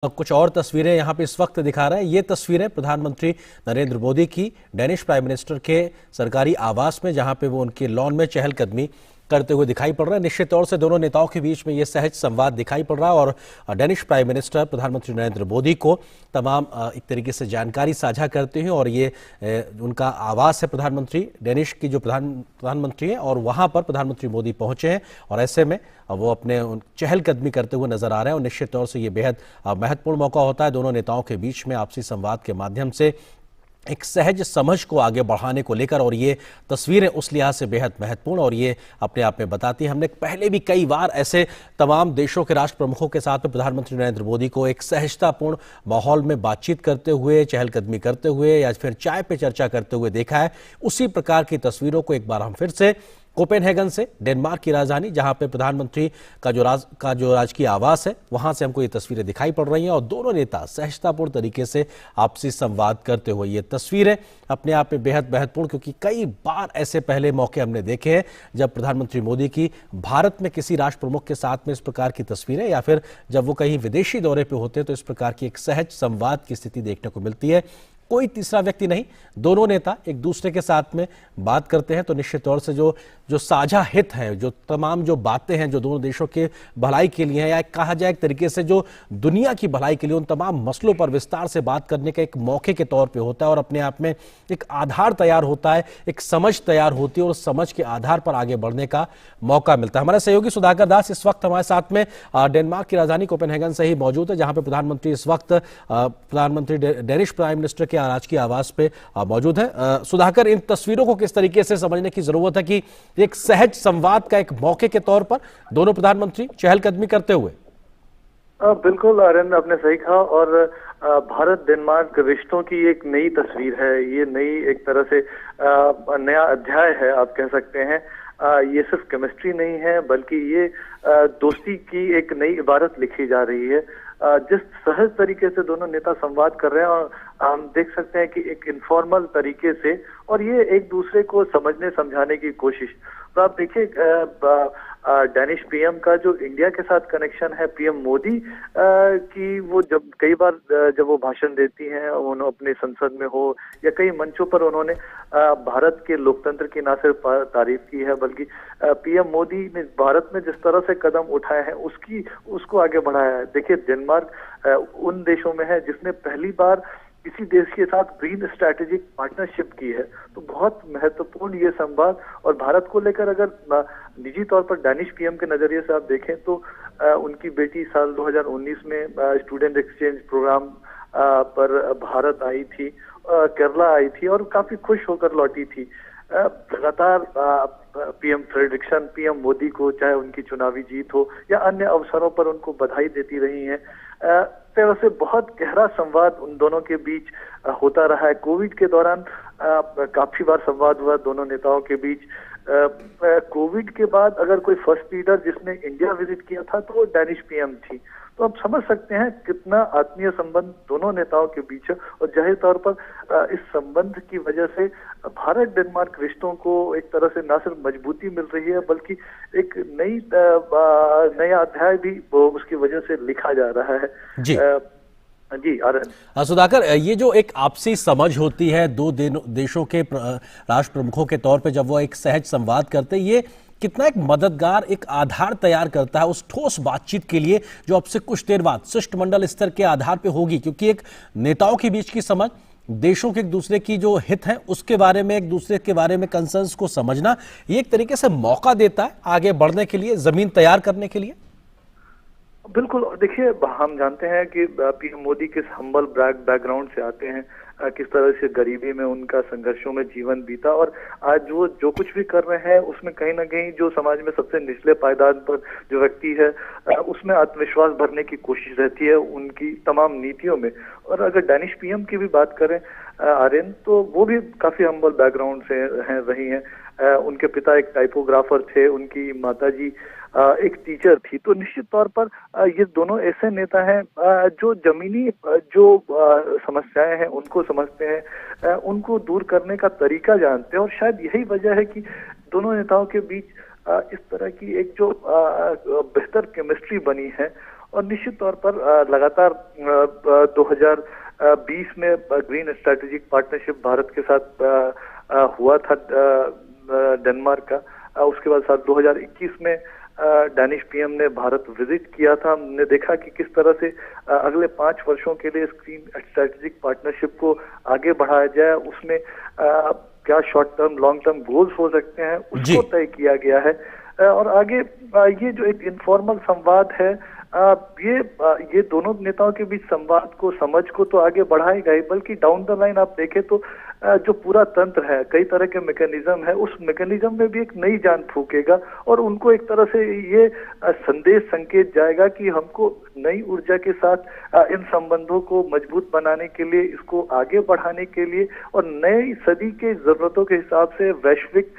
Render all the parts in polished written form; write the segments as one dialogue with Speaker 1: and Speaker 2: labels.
Speaker 1: कुछ और तस्वीरें यहाँ पे इस वक्त दिखा रहे हैं। ये तस्वीरें प्रधानमंत्री नरेंद्र मोदी की डेनिश प्राइम मिनिस्टर के सरकारी आवास में, जहाँ पे वो उनके लॉन में चहलकदमी करते हुए दिखाई पड़ रहे हैं। निश्चित तौर से दोनों नेताओं के बीच में ये सहज संवाद दिखाई पड़ रहा है और डेनिश प्राइम मिनिस्टर प्रधानमंत्री नरेंद्र मोदी को तमाम एक तरीके से जानकारी साझा करते हैं। और ये उनका आवास है प्रधानमंत्री डेनिश की, जो प्रधानमंत्री हैं, और वहाँ पर प्रधानमंत्री मोदी पहुंचे हैं और ऐसे में वो अपने चहलकदमी करते हुए नजर आ रहे हैं। और निश्चित तौर से ये बेहद महत्वपूर्ण मौका होता है दोनों नेताओं के बीच में आपसी संवाद के माध्यम से एक सहज समझ को आगे बढ़ाने को लेकर। और ये तस्वीरें उस लिहाज से बेहद महत्वपूर्ण और ये अपने आप में बताती है। हमने पहले भी कई बार ऐसे तमाम देशों के राष्ट्र प्रमुखों के साथ में प्रधानमंत्री नरेंद्र मोदी को एक सहजतापूर्ण माहौल में बातचीत करते हुए, चहलकदमी करते हुए या फिर चाय पे चर्चा करते हुए देखा है। उसी प्रकार की तस्वीरों को एक बार हम फिर से कोपेनहेगन से, डेनमार्क की राजधानी, जहां पे प्रधानमंत्री का जो राजकीय आवास है, वहां से हमको ये तस्वीरें दिखाई पड़ रही हैं और दोनों नेता सहजतापूर्ण तरीके से आपसी संवाद करते हुए। ये तस्वीरें अपने आप में बेहद महत्वपूर्ण, क्योंकि कई बार ऐसे पहले मौके हमने देखे हैं जब प्रधानमंत्री मोदी की भारत में किसी राष्ट्र प्रमुख के साथ में इस प्रकार की तस्वीरें, या फिर जब वो कहीं विदेशी दौरे पर होते हैं तो इस प्रकार की एक सहज संवाद की स्थिति देखने को मिलती है। कोई तीसरा व्यक्ति नहीं, दोनों नेता एक दूसरे के साथ में बात करते हैं तो निश्चित तौर से जो साझा हित हैं, जो तमाम जो बातें हैं जो दोनों देशों के भलाई के लिए हैं, या कहा जाए एक तरीके से जो दुनिया की भलाई के लिए, उन तमाम मसलों पर विस्तार से बात करने का एक मौके के तौर पे होता है और अपने आप में एक आधार तैयार होता है, एक समझ तैयार होती है और उस समझ के आधार पर आगे बढ़ने का मौका मिलता है। हमारे सहयोगी सुधाकर दास इस वक्त हमारे साथ में डेनमार्क की राजधानी कोपेनहेगन से ही मौजूद है, जहां पे प्रधानमंत्री इस वक्त प्रधानमंत्री डेनिश प्राइम मिनिस्टर के राजकीय आवास पे मौजूद है। सुधाकर, इन तस्वीरों को किस तरीके से समझने की जरूरत है कि एक सहज संवाद का एक मौके के तौर पर दोनों प्रधानमंत्री चहलकदमी करते हुए?
Speaker 2: बिल्कुल आर्यन, आपने सही कहा। और भारत डेनमार्क रिश्तों की एक नई तस्वीर है, ये नई एक तरह से नया अध्याय है आप कह सकते हैं। ये सिर्फ केमिस्ट्री नहीं है, बल्कि ये दोस्ती की एक नई इबारत लिखी जा रही है। जिस सहज तरीके से दोनों नेता संवाद कर रहे हैं, और हम देख सकते हैं कि एक इनफॉर्मल तरीके से, और ये एक दूसरे को समझने समझाने की कोशिश। तो आप देखिए डेनिश पीएम का जो इंडिया के साथ कनेक्शन है, पीएम मोदी की वो जब कई बार जब वो भाषण देती हैं, उन्होंने अपने संसद में हो या कई मंचों पर, उन्होंने भारत के लोकतंत्र की ना सिर्फ तारीफ की है, बल्कि पीएम मोदी ने भारत में जिस तरह से कदम उठाए हैं उसको आगे बढ़ाया है। देखिए डेनमार्क उन देशों में है जिसने पहली बार किसी देश के साथ ग्रीन स्ट्रैटेजिक पार्टनरशिप की है। तो बहुत महत्वपूर्ण ये संवाद। और भारत को लेकर अगर निजी तौर पर डेनिश पीएम के नजरिए से आप देखें तो उनकी बेटी साल 2019 में स्टूडेंट एक्सचेंज प्रोग्राम पर भारत आई थी, केरला आई थी और काफी खुश होकर लौटी थी। लगातार पीएम फ्रेडरिक्सन पीएम मोदी को, चाहे उनकी चुनावी जीत हो या अन्य अवसरों पर, उनको बधाई देती रही हैं। तरह से बहुत गहरा संवाद उन दोनों के बीच होता रहा है। कोविड के दौरान काफी बार संवाद हुआ दोनों नेताओं के बीच। कोविड के बाद अगर कोई फर्स्ट लीडर जिसने इंडिया विजिट किया था तो वो डेनिश पीएम थी। तो आप समझ सकते हैं कितना आत्मीय संबंध दोनों नेताओं के बीच है। और जाहिर तौर पर इस संबंध की वजह से भारत डेनमार्क रिश्तों को एक तरह से न सिर्फ मजबूती मिल रही है, बल्कि एक नया अध्याय भी उसकी वजह से लिखा जा रहा है।
Speaker 1: जी
Speaker 2: जी
Speaker 1: सुधाकर, ये जो एक आपसी समझ होती है दो देशों के राष्ट्र प्रमुखों के तौर पे, जब वो एक सहज संवाद करते हैं, ये कितना एक मददगार एक आधार तैयार करता है उस ठोस बातचीत के लिए जो अब से कुछ देर बाद शिष्टमंडल स्तर के आधार पे होगी। क्योंकि एक नेताओं के बीच की समझ, देशों के एक दूसरे की जो हित है उसके बारे में, एक दूसरे के बारे में कंसर्न्स को समझना, ये एक तरीके से मौका देता है आगे बढ़ने के लिए, जमीन तैयार करने के लिए।
Speaker 2: बिल्कुल। और देखिए, हम जानते हैं कि पीएम मोदी किस हम्बल बैकग्राउंड से आते हैं, किस तरह से गरीबी में उनका संघर्षों में जीवन बीता, और आज वो जो कुछ भी कर रहे हैं उसमें कहीं ना कहीं जो समाज में सबसे निचले पायदान पर जो व्यक्ति है उसमें आत्मविश्वास भरने की कोशिश रहती है उनकी तमाम नीतियों में। और अगर डेनिश पीएम की भी बात करें आर्यन, तो वो भी काफी हम्बल बैकग्राउंड से रही हैं। उनके पिता एक टाइपोग्राफर थे, उनकी माताजी एक टीचर थी। तो निश्चित तौर पर ये दोनों ऐसे नेता हैं जो जमीनी जो समस्याएं हैं उनको समझते हैं, उनको दूर करने का तरीका जानते हैं। और शायद यही वजह है कि दोनों नेताओं के बीच इस तरह की एक जो बेहतर केमिस्ट्री बनी है। और निश्चित तौर पर लगातार 2020 में ग्रीन स्ट्रेटेजिक पार्टनरशिप भारत के साथ हुआ था डेनमार्क का। उसके बाद साल 2021 में डैनिश पीएम ने भारत विजिट किया था। हमने देखा कि किस तरह से अगले 5 वर्षों के लिए ग्रीन स्ट्रेटेजिक पार्टनरशिप को आगे बढ़ाया जाए, उसमें क्या short term long term goals हो सकते हैं उसको तय किया गया है। और आगे ये जो एक इनफॉर्मल संवाद है, ये दोनों नेताओं के बीच संवाद को, समझ को तो आगे बढ़ाएगा ही, बल्कि डाउन द लाइन आप देखें तो जो पूरा तंत्र है, कई तरह के मैकेनिज्म है, उस मैकेनिज्म में भी एक नई जान फूकेगा और उनको एक तरह से ये संदेश संकेत जाएगा कि हमको नई ऊर्जा के साथ इन संबंधों को मजबूत बनाने के लिए, इसको आगे बढ़ाने के लिए और नई सदी के जरूरतों के हिसाब से वैश्विक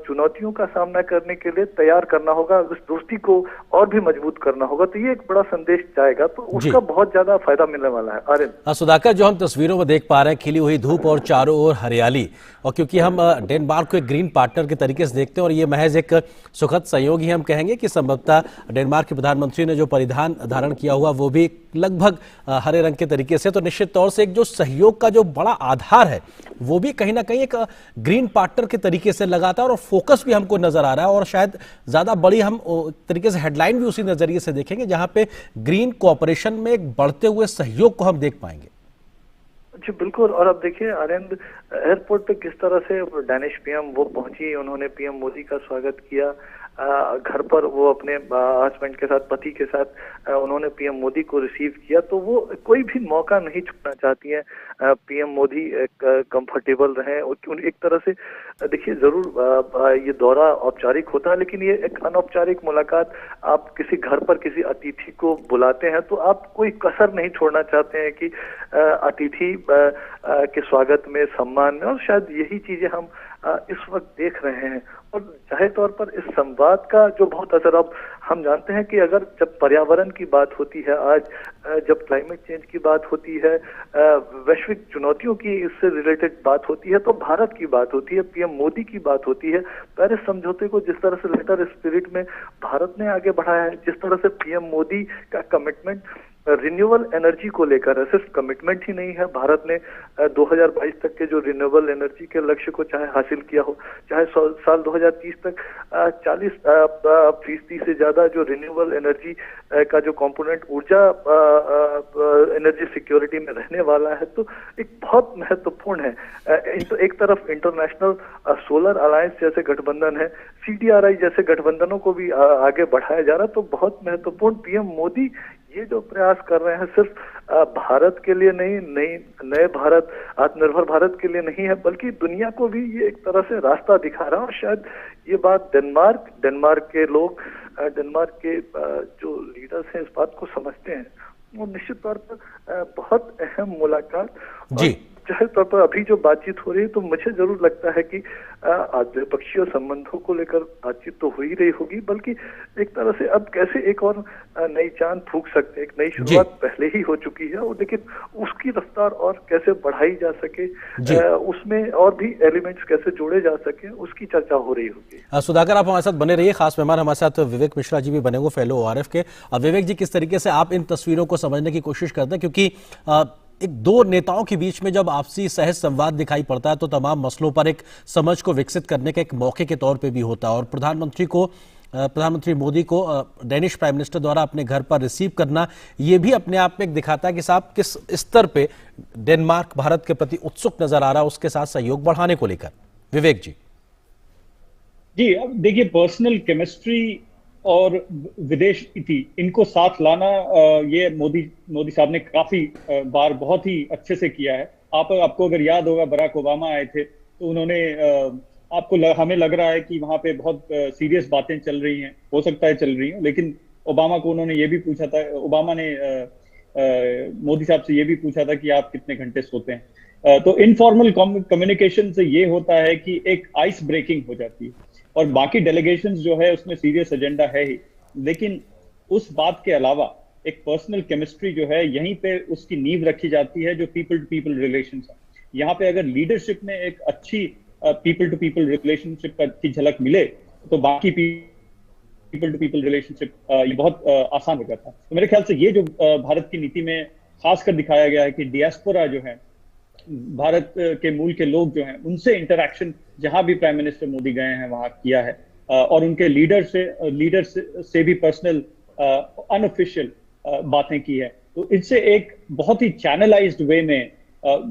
Speaker 2: चुनौतियों का सामना करने के लिए तैयार करना होगा, उस दोस्ती को और भी मजबूत करना होगा। तो ये एक बड़ा संदेश जाएगा, तो उसका बहुत ज्यादा फायदा मिलने वाला है। आर्यन,
Speaker 1: सुधाकर, जो हम तस्वीरों में देख पा रहे हैं, खिली हुई धूप और चारों ओर हरियाली, और क्योंकि हम डेनमार्क को एक ग्रीन पार्टनर के तरीके से देखते हैं और ये महज एक सुखद संयोग ही हम कहेंगे कि संभवतः डेनमार्क के प्रधानमंत्री ने जो परिधान धारण किया हुआ वो भी लगभग हरे रंग के तरीके से, तो निश्चित तौर से एक जो सहयोग का जो बड़ा आधार है वो भी कहीं ना कहीं एक ग्रीन पार्टनर के तरीके से लगातार, और फोकस भी हमको नजर आ रहा है, और शायद ज्यादा बड़ी हम तरीके से हेडलाइन भी उसी नजरिए से देखेंगे जहां पे ग्रीन कोऑपरेशन में एक बढ़ते हुए सहयोग को हम देख पाएंगे।
Speaker 2: जी बिल्कुल। और अब देखिए आनंद, एयरपोर्ट पे किस तरह से डैनिश पीएम वो पहुंची, उन्होंने पीएम मोदी का स्वागत किया। घर पर वो अपने हस्बैंड के साथ, पति के साथ उन्होंने पीएम मोदी को रिसीव किया। तो वो कोई भी मौका नहीं छोड़ना चाहती हैं। पीएम मोदी कंफर्टेबल रहें। एक तरह से देखिए, जरूर ये दौरा औपचारिक होता है, लेकिन ये एक अनौपचारिक मुलाकात। आप किसी घर पर किसी अतिथि को बुलाते हैं तो आप कोई कसर नहीं छोड़ना चाहते हैं कि अतिथि के स्वागत में, सम्मान में, और शायद यही चीजें हम इस वक्त देख रहे हैं। और जाहिर तौर पर इस संवाद का जो बहुत असर, अब हम जानते हैं कि अगर जब पर्यावरण की बात होती है, आज जब क्लाइमेट चेंज की बात होती है, वैश्विक चुनौतियों की इससे रिलेटेड बात होती है, तो भारत की बात होती है, पीएम मोदी की बात होती है। पेरिस समझौते को जिस तरह से लेटर स्पिरिट में भारत ने आगे बढ़ाया है, जिस तरह से पीएम मोदी का कमिटमेंट रिन्यूएबल एनर्जी को लेकर है, सिर्फ कमिटमेंट ही नहीं है, भारत ने 2022 तक के जो रिन्यूएबल एनर्जी के लक्ष्य को चाहे हासिल किया हो, चाहे साल 2030 तक 40% से ज्यादा जो रिन्यूएबल एनर्जी का जो कंपोनेंट ऊर्जा एनर्जी सिक्योरिटी में रहने वाला है, तो एक बहुत महत्वपूर्ण है। तो एक तरफ इंटरनेशनल सोलर अलायंस जैसे गठबंधन है, CDRI जैसे गठबंधनों को भी आगे बढ़ाया जा रहा है। तो बहुत महत्वपूर्ण पीएम मोदी ये जो प्रयास कर रहे हैं, सिर्फ भारत के लिए नहीं, नए भारत, आत्मनिर्भर भारत के लिए नहीं है, बल्कि दुनिया को भी ये एक तरह से रास्ता दिखा रहा है। और शायद ये बात डेनमार्क के लोग, डेनमार्क के जो लीडर्स हैं, इस बात को समझते हैं। और निश्चित तौर पर बहुत अहम मुलाकात जी। जाहिर तौर पर अभी जो बातचीत हो रही है, तो मुझे जरूर लगता है कि द्विपक्षीय संबंधों को लेकर बातचीत तो हो ही रही होगी, बल्कि एक तरह से अब कैसे एक और नई चांद फूंक सकते हैं। एक नई शुरुआत पहले ही हो चुकी है, और लेकिन उसकी रफ्तार और कैसे बढ़ाई जा सके, उसमें और भी एलिमेंट्स कैसे जोड़े जा सके, उसकी चर्चा हो रही होगी।
Speaker 1: सुधाकर, आप हमारे साथ बने रहिए। खास मेहमान हमारे साथ विवेक मिश्रा जी भी बने हुए, फेलो ORF के। विवेक जी, किस तरीके से आप इन तस्वीरों को समझने की कोशिश करते हैं, क्योंकि एक दो नेताओं के बीच में जब आपसी सहज संवाद दिखाई पड़ता है तो तमाम मसलों पर एक समझ को विकसित करने के एक मौके के तौर पे भी होता है, और प्रधानमंत्री मोदी को डेनिश प्राइम मिनिस्टर द्वारा अपने घर पर रिसीव करना, ये भी अपने आप में एक दिखाता है कि साहब किस स्तर पे डेनमार्क भारत के प्रति उत्सुक नजर आ रहा है उसके साथ सहयोग बढ़ाने को लेकर। विवेक जी।
Speaker 3: जी, अब देखिए, पर्सनल केमिस्ट्री और विदेश नीति, इनको साथ लाना, ये मोदी साहब ने काफी बार बहुत ही अच्छे से किया है। आपको अगर याद होगा, बराक ओबामा आए थे तो उन्होंने हमें लग रहा है कि वहां पे बहुत सीरियस बातें चल रही हैं, हो सकता है चल रही हैं, लेकिन ओबामा को उन्होंने ये भी पूछा था, ओबामा ने मोदी साहब से ये भी पूछा था कि आप कितने घंटे सोते हैं। तो इनफॉर्मल कम्युनिकेशन से ये होता है कि एक आइस ब्रेकिंग हो जाती है, और बाकी डेलीगेशंस जो है उसमें सीरियस एजेंडा है ही, लेकिन उस बात के अलावा एक पर्सनल केमिस्ट्री जो है, यहीं पे उसकी नींव रखी जाती है, जो पीपल टू पीपल रिलेशंस है। यहाँ पे अगर लीडरशिप में एक अच्छी पीपल टू पीपल रिलेशनशिप की झलक मिले, तो बाकी पीपल टू पीपल रिलेशनशिप ये बहुत आसान हो जाता है। तो मेरे ख्याल से ये जो भारत की नीति में खासकर दिखाया गया है कि डियास्पोरा जो है, भारत के मूल के लोग जो हैं, उनसे इंटरैक्शन जहां भी प्राइम मिनिस्टर मोदी गए हैं वहां किया है, और उनके लीडर से भी पर्सनल अनऑफिशियल बातें की है। तो इससे एक बहुत ही चैनलाइज्ड वे में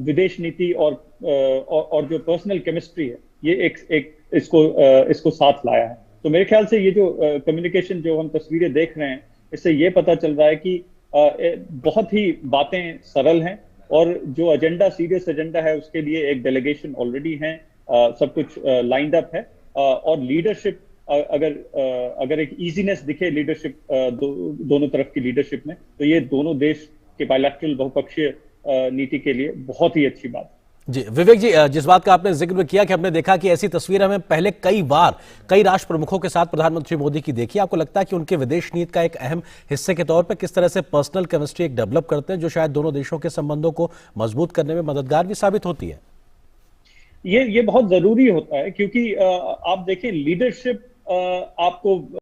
Speaker 3: विदेश नीति और जो पर्सनल केमिस्ट्री है, ये एक इसको साथ लाया है। तो मेरे ख्याल से ये जो कम्युनिकेशन जो हम तस्वीरें देख रहे हैं, इससे ये पता चल रहा है कि बहुत ही बातें सरल हैं, और जो एजेंडा, सीरियस एजेंडा है, उसके लिए एक डेलीगेशन ऑलरेडी है, सब कुछ लाइंड अप है, और लीडरशिप अगर एक इजीनेस दिखे लीडरशिप दोनों तरफ की लीडरशिप में, तो ये दोनों देश के बायलैटरल बहुपक्षीय नीति के लिए बहुत ही अच्छी बात है।
Speaker 1: जी विवेक जी, जिस बात का आपने जिक्र किया कि हमने देखा कि ऐसी तस्वीर हमें पहले कई बार कई राष्ट्र प्रमुखों के साथ प्रधानमंत्री मोदी की देखी, आपको लगता है कि उनके विदेश नीति का एक अहम हिस्से के तौर पर किस तरह से पर्सनल केमिस्ट्री एक डेवलप करते हैं, जो शायद दोनों देशों के संबंधों को मजबूत करने में मददगार भी साबित होती है?
Speaker 3: ये बहुत जरूरी होता है, क्योंकि आप देखिए लीडरशिप आपको